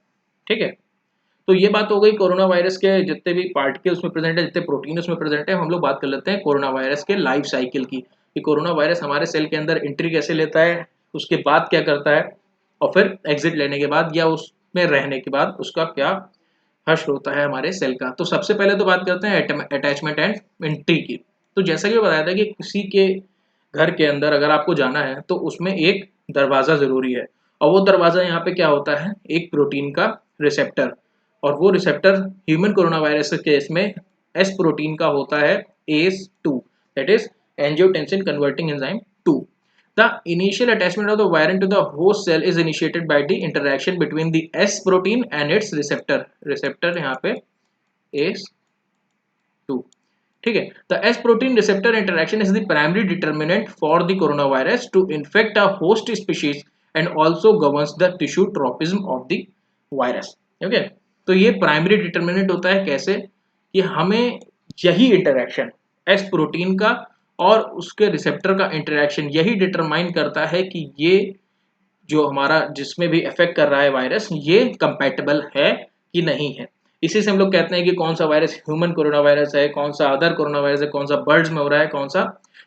S1: ठीक है, तो ये बात हो गई कोरोना वायरस के जितने भी पार्टिकल्स उसमें प्रेजेंट है, जितने प्रोटीन उसमें प्रेजेंट है। हम लोग बात कर लेते हैं कोरोना वायरस के लाइफ साइकिल की, कि कोरोना वायरस हमारे सेल के अंदर एंट्री कैसे लेता है, उसके बाद क्या करता है, और फिर एग्जिट लेने के बाद या उसमें रहने के बाद उसका क्या हश्र होता है हमारे सेल का। तो सबसे पहले तो बात करते हैं अटैचमेंट एंड एंट्री की। तो जैसा कि बताया था कि किसी के घर के अंदर अगर आपको जाना है तो उसमें एक दरवाज़ा ज़रूरी है, और वो दरवाज़ा यहाँ पे क्या होता है, एक प्रोटीन का रिसेप्टर, और वो रिसेप्टर ह्यूमन कोरोना वायरस के केस में एस प्रोटीन का होता है ACE2, that is angiotensin converting enzyme 2। The initial attachment of the virus to the host cell is initiated by the interaction between the S protein and its receptor. Receptor यहाँ पे ACE2। ठीक है, the S protein receptor interaction is the primary determinant for the coronavirus to infect a host species and also governs the tissue tropism of the virus. Okay, तो ये primary determinant होता है कैसे, कि हमें यही इंटरेक्शन एस प्रोटीन का और उसके रिसेप्टर का इंटरेक्शन यही डिटरमाइन करता है कि ये जो हमारा जिसमें भी इफेक्ट कर रहा है वायरस, ये कंपैटिबल है कि नहीं है। इसी से हम लोग कहते हैं कि कौन सा वायरस ह्यूमन कोरोना वायरस है, कौन सा अदर कोरोना वायरस है, कौन सा बर्ड्स में हो रहा है, कौन सा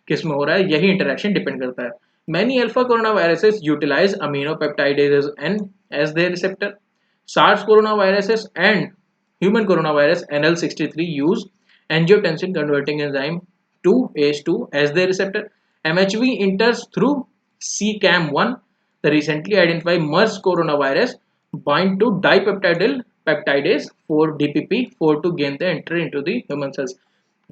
S1: किस में हो रहा है, यही इंटरेक्शन डिपेंड करता है। Many alpha coronaviruses utilise aminopeptidase N as their receptor. SARS coronaviruses and human coronavirus NL63 use angiotensin converting enzyme 2 ACE2 as their receptor. MHV enters through CCAM1. The recently identified MERS coronavirus bind to dipeptidyl peptidase 4 DPP4 to gain the entry into the human cells.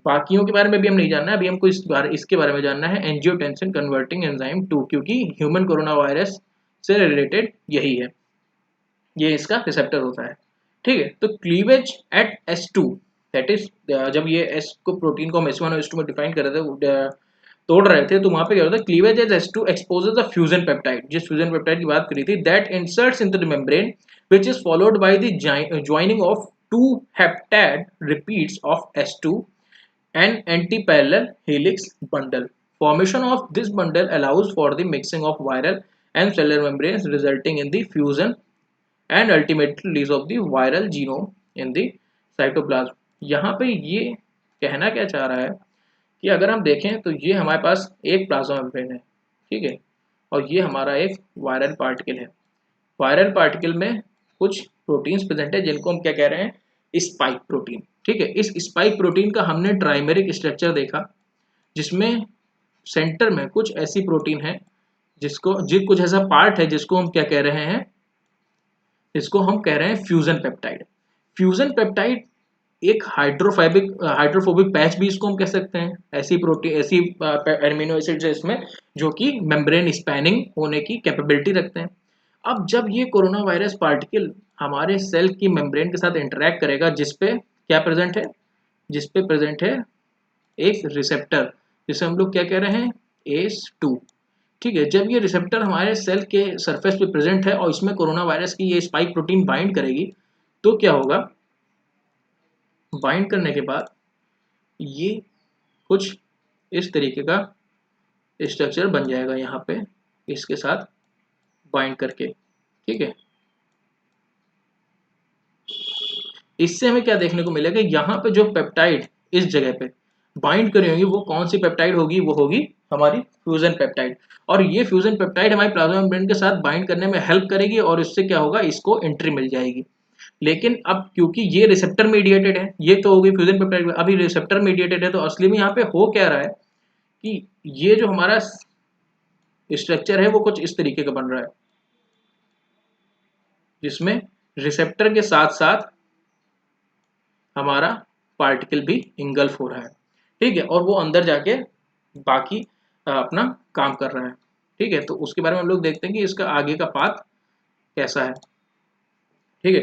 S1: बाकियों के बारे में भी हम नहीं जानना है, अभी हमको इसके बारे में जानना है एंजियोटेंसिन कन्वर्टिंग एंजाइम 2, क्योंकि ह्यूमन कोरोना वायरस से रिलेटेड यही है, ये इसका रिसेप्टर होता है। ठीक है, तो cleavage at S2, that is जब ये S को प्रोटीन को हम S1 और S2 में डिफाइन कर रहे थे, तोड़ रहे थे, तो वहां पे क्या होता है, cleavage at S2 exposes the fusion peptide, जिस फ्यूजन पेप्टाइड की बात करी थी, that inserts into the membrane which is followed by the joining of two heptad repeats of S2 and anti-parallel helix bundle. Formation of this bundle allows for the mixing of viral and cellular membranes, resulting in the fusion and ultimately release of the viral genome in the cytoplasm. यहाँ पे ये कहना क्या चाह रहा है कि अगर हम देखें तो ये हमारे पास एक प्लाज्मा मेम्ब्रेन है, ठीक है, और ये हमारा एक वायरल पार्टिकल है। वायरल पार्टिकल में कुछ प्रोटीन्स प्रेजेंट है जिनको हम क्या कह रहे हैं, स्पाइक प्रोटीन। ठीक है, इस स्पाइक प्रोटीन का हमने ट्राइमेरिक स्ट्रक्चर देखा, जिसमें सेंटर में कुछ ऐसी प्रोटीन है कुछ ऐसा पार्ट है जिसको हम क्या कह रहे हैं, इसको हम कह रहे हैं फ्यूजन पेप्टाइड। फ्यूजन पेप्टाइड एक हाइड्रोफोबिक पैच भी इसको हम कह सकते हैं। ऐसी प्रोटीन ऐसी एमिनो एसिड्स है इसमें जो कि मेम्ब्रेन स्पैनिंग होने की कैपेबिलिटी रखते हैं। अब जब ये कोरोना वायरस पार्टिकल हमारे सेल की मेम्ब्रेन के साथ इंटरेक्ट करेगा, जिसपे क्या प्रेजेंट है, जिसपे प्रेजेंट है एक रिसेप्टर, जिसे हम लोग क्या कह रहे हैं, ACE2। ठीक है, जब ये रिसेप्टर हमारे सेल के सरफेस पे प्रेजेंट है और इसमें कोरोना वायरस की ये स्पाइक प्रोटीन बाइंड करेगी, तो क्या होगा, बाइंड करने के बाद ये कुछ इस तरीके का स्ट्रक्चर बन जाएगा यहाँ पे इसके साथ बाइंड करके। ठीक है, इससे हमें क्या देखने को मिलेगा, यहाँ पे जो पेप्टाइड इस जगह पे बाइंड करी होगी वो कौन सी पेप्टाइड होगी, वो होगी हमारी फ्यूजन पेप्टाइड। और ये फ्यूजन पेप्टाइड हमारी प्लाज्मा मेम्ब्रेन के साथ बाइंड करने में हेल्प करेगी और इससे क्या होगा, इसको एंट्री मिल जाएगी। लेकिन अब क्योंकि ये रिसेप्टर मीडिएटेड है, ये तो होगी फ्यूजन पेप्टाइड, अभी रिसेप्टर मीडिएटेड है, तो असली में यहाँ पे हो क्या रहा है कि ये जो हमारा स्ट्रक्चर है वो कुछ इस तरीके का बन रहा है, जिसमें रिसेप्टर के साथ साथ हमारा पार्टिकल भी इंगल्फ हो रहा है। ठीक है, और वो अंदर जाके बाकी अपना काम कर रहा है। ठीक है, तो उसके बारे में हम लोग देखते हैं कि इसका आगे का पाथ कैसा है। ठीक है,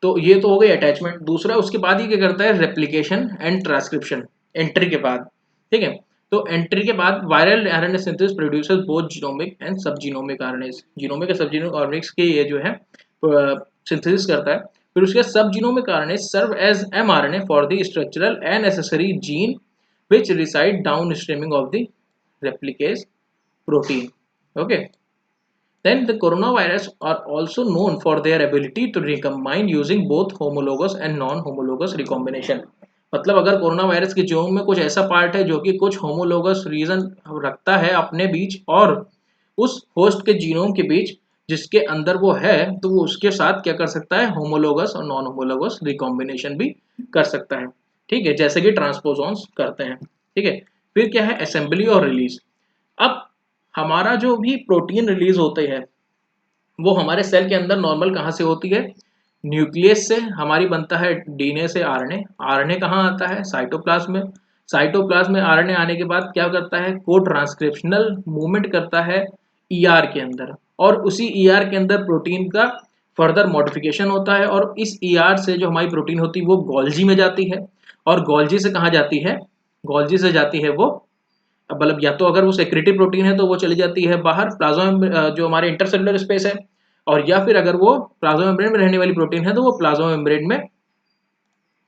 S1: तो ये तो हो गई अटैचमेंट। दूसरा उसके बाद ही क्या करता है, रेप्लिकेशन एंड ट्रांसक्रिप्शन, एंट्री के बाद। ठीक है, तो एंट्री के बाद viral RNA synthesis produces both genomic and सब जीनोमिक आरएनएस, जीनोमिक और सब जीनोमिक आरएनएस के ये जो है सिंथेसिस करता है। फिर उसके subgenomic RNA serve as mRNA for the structural and necessary gene which reside downstreaming of the replicase protein. Okay. Then the coronavirus are also known for their ability to recombine using both homologous and non-homologous recombination. मतलब अगर corona virus के genome में कुछ ऐसा part है जो कि कुछ होमोलोगस रीजन रखता है अपने बीच और उस होस्ट के जीनोम के बीच जिसके अंदर वो है, तो वो उसके साथ क्या कर सकता है, होमोलोगस और नॉन होमोलोगस रिकॉम्बिनेशन भी कर सकता है। ठीक है, जैसे कि ट्रांसपोजॉन्स करते हैं। ठीक है, फिर क्या है, असेंबली और रिलीज। अब हमारा जो भी प्रोटीन रिलीज होते हैं वो हमारे सेल के अंदर नॉर्मल कहाँ से होती है, न्यूक्लियस से हमारी बनता है डीएनए से आरएनए। आरएनए कहाँ आता है, साइटोप्लाज्म में। साइटोप्लाज्म में आरएनए आने के बाद क्या करता है, को ट्रांसक्रिप्शनल मूवमेंट करता है ईआर के अंदर, और उसी ईआर के अंदर प्रोटीन का फर्दर मॉडिफिकेशन होता है, और इस ईआर से जो हमारी प्रोटीन होती है वो गोल्जी में जाती है, और गोल्जी से कहाँ जाती है, गोल्जी से जाती है वो, मतलब या तो अगर वो सेक्रेटरी प्रोटीन है तो वो चली जाती है बाहर प्लाज्मा जो हमारे इंटरसेलुलर स्पेस है, और या फिर अगर वो प्लाज्मा मेम्ब्रेन में रहने वाली प्रोटीन है तो वो प्लाज्मा मेम्ब्रेन में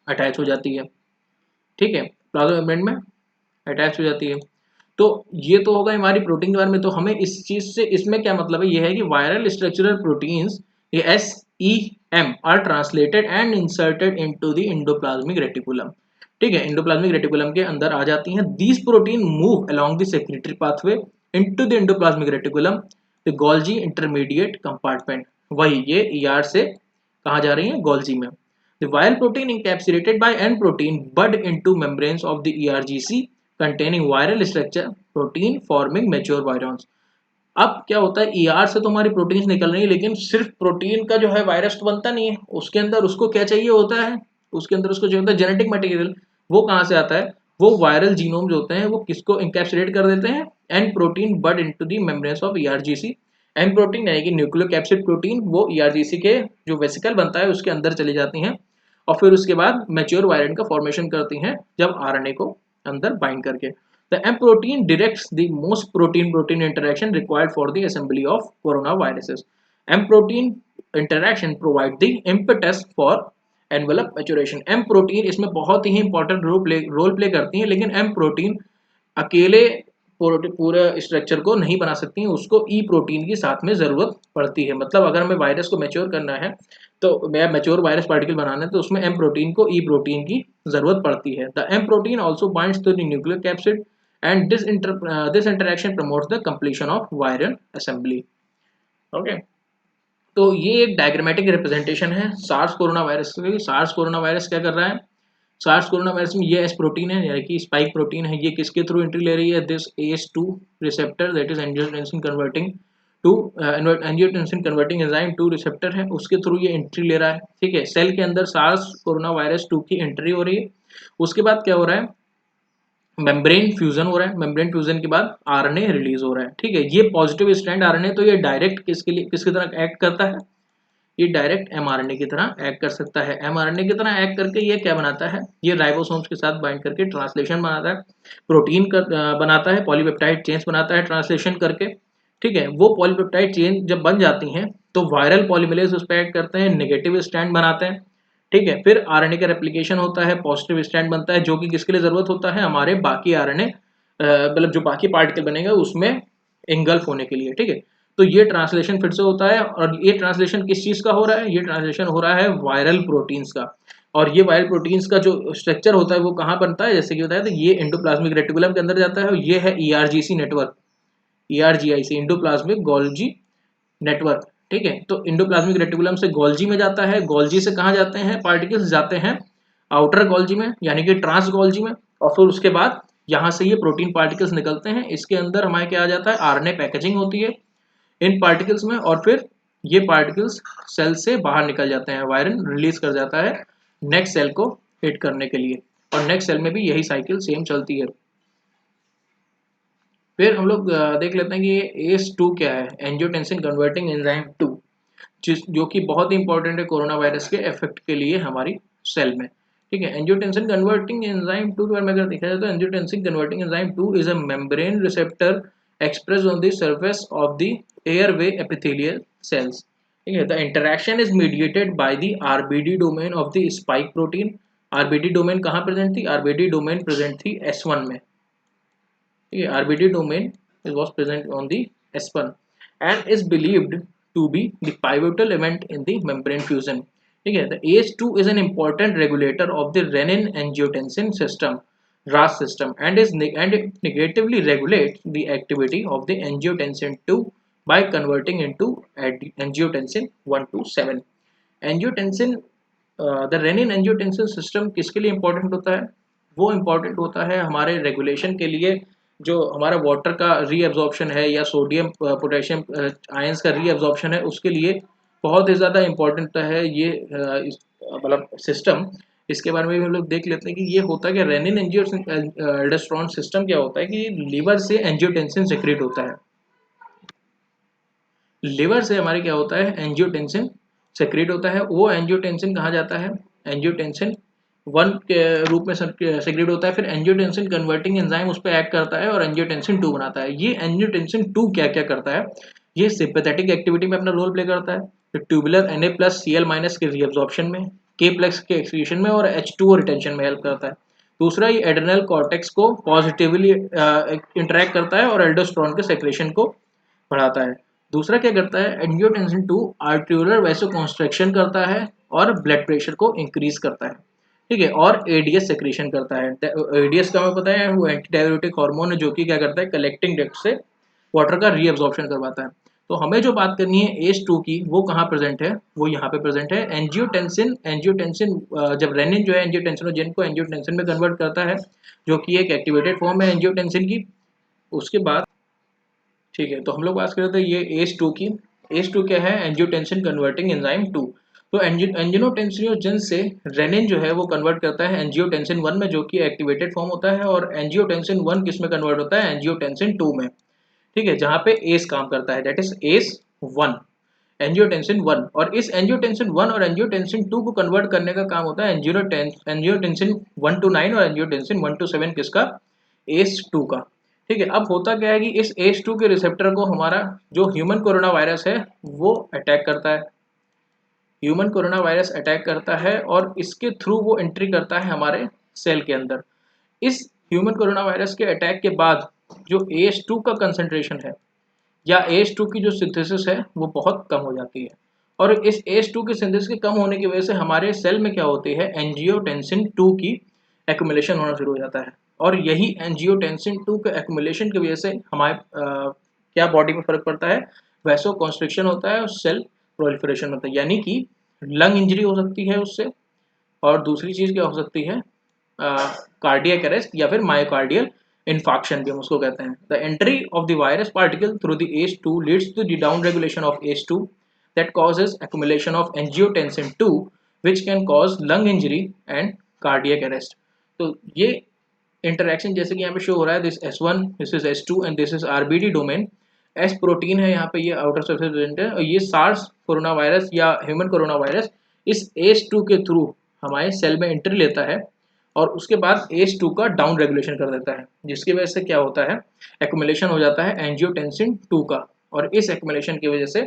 S1: अटैच हो जाती है। ठीक है, प्लाज्मा मेम्ब्रेन में अटैच हो जाती है। तो ये तो होगा हमारी प्रोटीन के बारे में। तो हमें इस चीज से, इसमें क्या मतलब है, ये है कि वायरल स्ट्रक्चरल प्रोटीन्स ये SEM are translated and inserted into the endoplasmic reticulum. ठीक है, एंडोप्लाज्मिक रेटिकुलम के अंदर आ जाती हैं। These protein move along the secretory pathway into the endoplasmic reticulum the Golgi intermediate compartment. वही ये ER से कहाँ जा रही है, गोल्जी में। The viral protein encapsulated by N protein bud into membranes of the ERGC containing viral structure protein forming mature virions। अब क्या होता है, ER से तो हमारी प्रोटीन्स निकल रही है, लेकिन सिर्फ प्रोटीन का जो है वायरस तो बनता नहीं है, उसके अंदर उसको क्या चाहिए होता है, उसके अंदर उसको जो होता है जेनेटिक मटेरियल। वो कहाँ से आता है, वो वायरल जीनोम जो होते हैं वो किसको इंकैप्सुलेट कर देते हैं, N protein bud into the membranes of ERGC। N protein यानी कि न्यूक्लियोकैप्सिड प्रोटीन वो ERGC के जो वेसिकल बनता है उसके अंदर चली जाती हैं, और फिर उसके बाद मैच्योर वायरन का फॉर्मेशन करती हैं जब आरएनए को अंदर बाइंड करके। The M protein directs the most protein-protein interaction required for the assembly of coronaviruses. M protein interaction provide the impetus for envelope maturation। M protein इसमें बहुत ही इंपॉर्टेंट रोल प्ले करती है, लेकिन M protein अकेले पूरे structure को नहीं बना सकती हैं, उसको ई प्रोटीन की साथ में जरूरत पड़ती है। मतलब अगर हमें वायरस को मैच्योर करना है, तो मैच्योर वायरस पार्टिकल बनाना है, तो उसमें एम प्रोटीन को ई प्रोटीन की जरूरत पड़ती है। The M protein also binds to the nucleic capsid and this interaction promotes the completion of viral assembly. Okay, तो ये एक डायग्रामेटिक रिप्रेजेंटेशन है सार्स कोरोना वायरस की। सार्स कोरोना वायरस क्या कर रहा है, सार्स कोरोना वायरस में ये एस प्रोटीन है यानी कि स्पाइक प्रोटीन है, ये किसके थ्रू एंट्री ले रही है, this ACE2 receptor that is angiotensin converting to angiotensin converting enzyme 2 receptor है, उसके थ्रू ये एंट्री ले रहा है। ठीक है, सेल के अंदर सार्स कोरोना वायरस 2 की एंट्री हो रही है। उसके बाद क्या हो रहा है, मेम्ब्रेन फ्यूजन हो रहा है, मेम्ब्रेन फ्यूजन के बाद आरएनए रिलीज हो रहा है। ठीक है, ये पॉजिटिव स्ट्रैंड आरएनए तो ये डायरेक्ट किसके लिए, किसकी तरह एक्ट करता है, ये डायरेक्ट एमआरएनए की तरह एक्ट कर सकता है। एमआरएनए की तरह एक्ट करके ये क्या बनाता है, ये राइबोसोम्स के साथ बाइंड करके ट्रांसलेशन बनाता है, प्रोटीन का बनाता है, पॉलीपेप्टाइड चेन्स बनाता है ट्रांसलेशन करके। ठीक है, वो पॉलीपेप्टाइड चेन जब बन जाती हैं तो वायरल पॉलीमरेज उस पर एक्ट करते हैं, नेगेटिव स्ट्रैंड बनाते हैं। ठीक है, फिर आरएनए का रेप्लिकेशन होता है, पॉजिटिव स्ट्रैंड बनता है, जो कि किसके लिए जरूरत होता है, हमारे बाकी आरएनए मतलब जो बाकी पार्टिकल बनेगा उसमें इंगल्फ होने के लिए। ठीक है, तो ये ट्रांसलेशन फिर से होता है, और ये ट्रांसलेशन किस चीज का हो रहा है, ये ट्रांसलेशन हो रहा है वायरल प्रोटीन्स का। और ये वायरल प्रोटीन्स का जो स्ट्रक्चर होता है वो कहाँ बनता है, जैसे कि बताया, तो ये एंडोप्लाज्मिक रेटिकुलम के अंदर जाता है, और ये है ERGC network, ERGIC endoplasmic Golgi network. ठीक है, तो इंडोप्लाज्मिक रेटिकुलम से गोल्जी में जाता है, गोल्जी से कहाँ जाते हैं पार्टिकल्स, जाते हैं आउटर गोल्जी में यानी कि ट्रांस गोल्जी में, और फिर उसके बाद यहाँ से ये प्रोटीन पार्टिकल्स निकलते हैं, इसके अंदर हमारे क्या आ जाता है, आरएनए पैकेजिंग होती है इन पार्टिकल्स में, और फिर ये पार्टिकल्स सेल से बाहर निकल जाते हैं, वायरन रिलीज कर जाता है नेक्स्ट सेल को हिट करने के लिए, और नेक्स्ट सेल में भी यही साइकिल सेम चलती है। फिर हम लोग देख लेते हैं कि ये ACE2 क्या है, एंजियोटेंसिन कन्वर्टिंग एंजाइम 2, जो कि बहुत ही इंपॉर्टेंट है कोरोना वायरस के इफेक्ट के लिए हमारी सेल में। ठीक है, एंजियोटेंसिन कन्वर्टिंग एंजाइम 2 के बारे में अगर देखा जाए तो angiotensin converting enzyme 2 is a membrane receptor expressed on the surface of the airway epithelial cells. ठीक है, the interaction is mediated by the RBD domain of the spike protein. RBD domain कहाँ प्रेजेंट थी? RBD domain present थी S1 में। ठीक है, RBD domain was present on the S1 and is believed to be the pivotal event in the membrane fusion. ठीक है, the ACE2 is an important regulator of the renin angiotensin system, RAS system, and it negatively regulates the activity of the angiotensin 2 by converting into angiotensin 1 to 7. Angiotensin the renin angiotensin system किसके लिए important होता है? वो important होता है हमारे regulation के लिए, जो हमारा वाटर का रीअब्जॉर्प्शन है या सोडियम पोटेशियम आयंस का रीअब्जॉर्प्शन है, उसके लिए बहुत ही ज़्यादा इम्पॉर्टेंट है ये मतलब सिस्टम। इसके बारे में भी हम लोग देख लेते हैं कि ये होता है कि रेनिन एंजियोटेंसिन सिस्टम क्या होता है कि लीवर से एंजियोटेंसिन सेक्रेट होता है। लिवर से हमारे क्या होता है, एंजियोटेंसिन सेक्रेट होता है। वो एंजियोटेंसिन कहाँ जाता है, एंजियोटेंसिन 1 के रूप में सेक्रेट होता है। फिर एंजियोटेंसिन कन्वर्टिंग एंजाइम उस पर एक्ट करता है और एंजियोटेंसिन 2 बनाता है। ये एंजियोटेंसिन 2 क्या क्या करता है, ये सिंपैथेटिक एक्टिविटी में अपना रोल प्ले करता है, ट्यूबुलर Na+Cl- के रीअब्जॉर्प्शन में, K+ के एक्सक्रीशन में और H2O रिटेंशन में हेल्प करता है। दूसरा, ये एड्रेनल कॉर्टेक्स को पॉजिटिवली इंटरेक्ट करता है और एल्डोस्टेरोन के सेक्रेशन को बढ़ाता है। दूसरा क्या करता है, एंजियोटेंसिन 2 आर्टिकुलर वैसोकंस्ट्रिक्शन करता है और ब्लड प्रेशर को इंक्रीज करता है। ठीक है, और एडीएस सेक्रेशन करता है। एडीएस का हमें पता है वो एंटी डायबिटिक हार्मोन है, जो कि क्या करता है, कलेक्टिंग डक्ट से वाटर का रीअब्जॉर्प्शन करवाता है। तो हमें जो बात करनी है ACE2 की, वो कहाँ प्रेजेंट है, वो यहाँ पे प्रेजेंट है। एंजियोटेंसिन एंजियोटेंसिन जब रेनिन जो है एंजियोटेंसिनोजेन को एंजियोटेंसिन में कन्वर्ट करता है, जो कि एक एक्टिवेटेड फॉर्म है एंजियोटेंसिन की। उसके बाद ठीक है, तो हम लोग बात कर रहे थे ये ACE2 की। ACE2 क्या है, एंजियोटेंसिन कन्वर्टिंग एंजाइम 2। तो एंजियोटेंसिनोजन से रेनिन जो है वो कन्वर्ट करता है एंजियोटेंसिन 1 में, जो कि एक्टिवेटेड फॉर्म होता है, और एंजियोटेंसिन 1 किस में कन्वर्ट होता है, एंजियोटेंसिन 2 में। ठीक है, जहाँ पे एस काम करता है, दैट इज ACE1, एंजियोटेंसिन 1। और इस एंजियोटेंसिन 1 और एंजियोटेंसिन 2 को कन्वर्ट करने का काम होता है एंजियोटेंसिन 1 to 9 और एंजियोटेंसिन 1 to 7 किसका, ACE2 का। ठीक है, अब होता क्या है कि इस ACE2 के रिसेप्टर को हमारा जो ह्यूमन कोरोना वायरस है वो अटैक करता है। ह्यूमन कोरोना वायरस अटैक करता है और इसके थ्रू वो एंट्री करता है हमारे सेल के अंदर। इस ह्यूमन कोरोना वायरस के अटैक के बाद जो ACE2 का कंसंट्रेशन है या ACE2 की जो सिंथेसिस है वो बहुत कम हो जाती है। और इस ACE2 की सिंथेसिस के कम होने की वजह से हमारे सेल में क्या होती है, एंजियोटेंसिन 2 की एक्युमुलेशन होना शुरू हो जाता है। और यही एंजियोटेंसिन 2 के एक्युमुलेशन की वजह से हमारे क्या बॉडी में फर्क पड़ता है, वैसो कॉन्स्ट्रिक्शन होता है और सेल प्रोलिफरेशन होता है, यानी कि लंग इंजरी हो सकती है उससे। और दूसरी चीज़ क्या हो सकती है, कार्डियक अरेस्ट या फिर मायोकार्डियल infarction भी हम उसको कहते हैं। The entry of the virus particle through the ACE2 leads to the down regulation of ACE2 that causes accumulation of angiotensin 2 which can cause lung injury and cardiac arrest। तो ये interaction जैसे कि यहाँ पे शो हो रहा है, this S1, this is S2 and this is RBD domain. S protein है यहाँ पे, ये आउटर सरफेस प्रेजेंट है, और ये सार्स कोरोना वायरस या ह्यूमन कोरोना वायरस इस ACE2 के थ्रू हमारे सेल में एंट्री लेता है और उसके बाद ACE2 का डाउन रेगुलेशन कर देता है, जिसकी वजह से क्या होता है, एक्युमुलेशन हो जाता है एंजियोटेंसिन 2 का। और इस एक्युमुलेशन की वजह से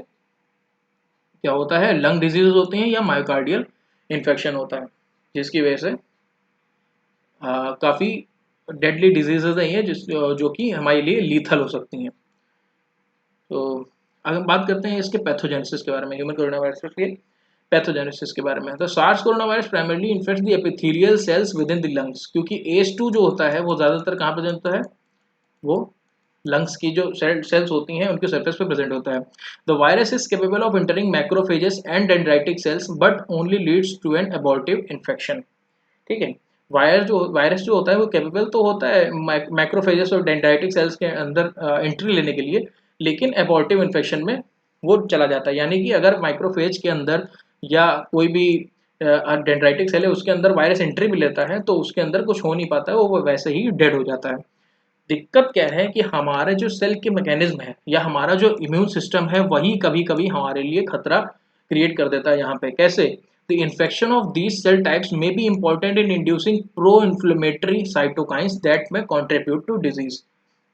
S1: क्या होता है, लंग डिजीज होती हैं या मायोकार्डियल इन्फेक्शन होता है, जिसकी वजह से काफ़ी डेडली डिजीजेज हैं ये, जो कि हमारे लिए लीथल हो सकती हैं। तो अगर हम बात करते हैं इसके पैथोजेनेसिस के बारे में, ह्यूमन कोरोना वायरस के पैथोजेनेसिस के बारे में, तो SARS coronavirus primarily infects the epithelial cells within the lungs, क्योंकि ACE2 जो होता है वो ज़्यादातर कहाँ प्रेजेंट होता है, वो लंग्स की जो सेल्स होती हैं उनके सरफेस पे प्रेजेंट होता है। The virus is capable of entering macrophages and dendritic cells but only leads to an abortive infection. ठीक है, वायरस जो होता है वो कैपेबल तो होता है मैक्रोफेजेस और डेंड्राइटिक सेल्स के अंदर एंट्री लेने के लिए, लेकिन एबॉर्टिव इन्फेक्शन में वो चला जाता है। यानी कि अगर माइक्रोफेज के अंदर या कोई भी डेंड्राइटिक सेल है उसके अंदर वायरस एंट्री भी लेता है तो उसके अंदर कुछ हो नहीं पाता है, वो वैसे ही डेड हो जाता है। दिक्कत क्या है कि हमारे जो सेल के मैकेनिज्म है या हमारा जो इम्यून सिस्टम है वही कभी कभी हमारे लिए खतरा क्रिएट कर देता है। यहाँ पे कैसे? The infection of these cell types may be important in inducing pro inflammatory cytokines that may contribute to disease.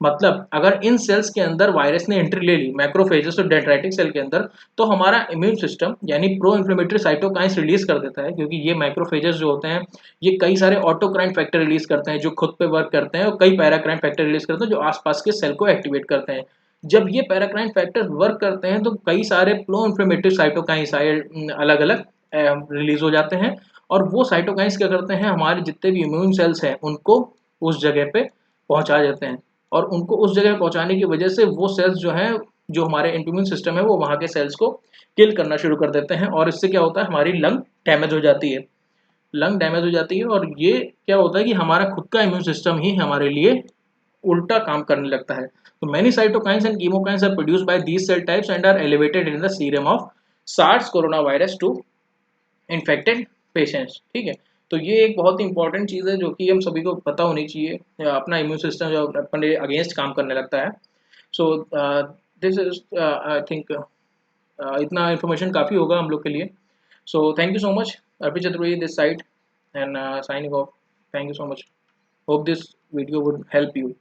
S1: मतलब अगर इन सेल्स के अंदर वायरस ने एंट्री ले ली मैक्रोफेजेस और डेंड्राइटिक सेल के अंदर, तो हमारा इम्यून सिस्टम यानी प्रो इन्फ्लेमेटरी साइटोकाइंस रिलीज कर देता है, क्योंकि ये मैक्रोफेजेस जो होते हैं ये कई सारे ऑटोक्राइन फैक्टर रिलीज करते हैं जो खुद पे वर्क करते हैं, और कई पैराक्राइन फैक्टर रिलीज करते हैं जो आसपास के सेल को एक्टिवेट करते हैं। जब ये पैराक्राइन फैक्टर वर्क करते हैं तो कई सारे प्रो इन्फ्लेमेटरी साइटोकाइंस अलग अलग रिलीज हो जाते हैं, और वो साइटोकाइंस क्या करते हैं, हमारे जितने भी इम्यून सेल्स हैं उनको उस जगह पे पहुंचा देते हैं। और उनको उस जगह पहुंचाने की वजह से वो सेल्स जो हैं, जो हमारे इम्यून सिस्टम है वो वहाँ के सेल्स को किल करना शुरू कर देते हैं, और इससे क्या होता है, हमारी लंग डैमेज हो जाती है। लंग डैमेज हो जाती है, और ये क्या होता है कि हमारा खुद का इम्यून सिस्टम ही हमारे लिए उल्टा काम करने लगता है। तो many cytokines and chemokines are produced by these cell types and are elevated in the serum of SARS coronavirus two infected patients. ठीक है, तो ये एक बहुत ही इंपॉर्टेंट चीज़ है जो कि हम सभी को पता होनी चाहिए। अपना इम्यून सिस्टम जो अपने अगेंस्ट काम करने लगता है। So this is I think इतना इन्फॉर्मेशन काफ़ी होगा हम लोग के लिए। So thank you so much, Arpit Chaturvedi this side, and signing off. Thank you so much. Hope this video would help you.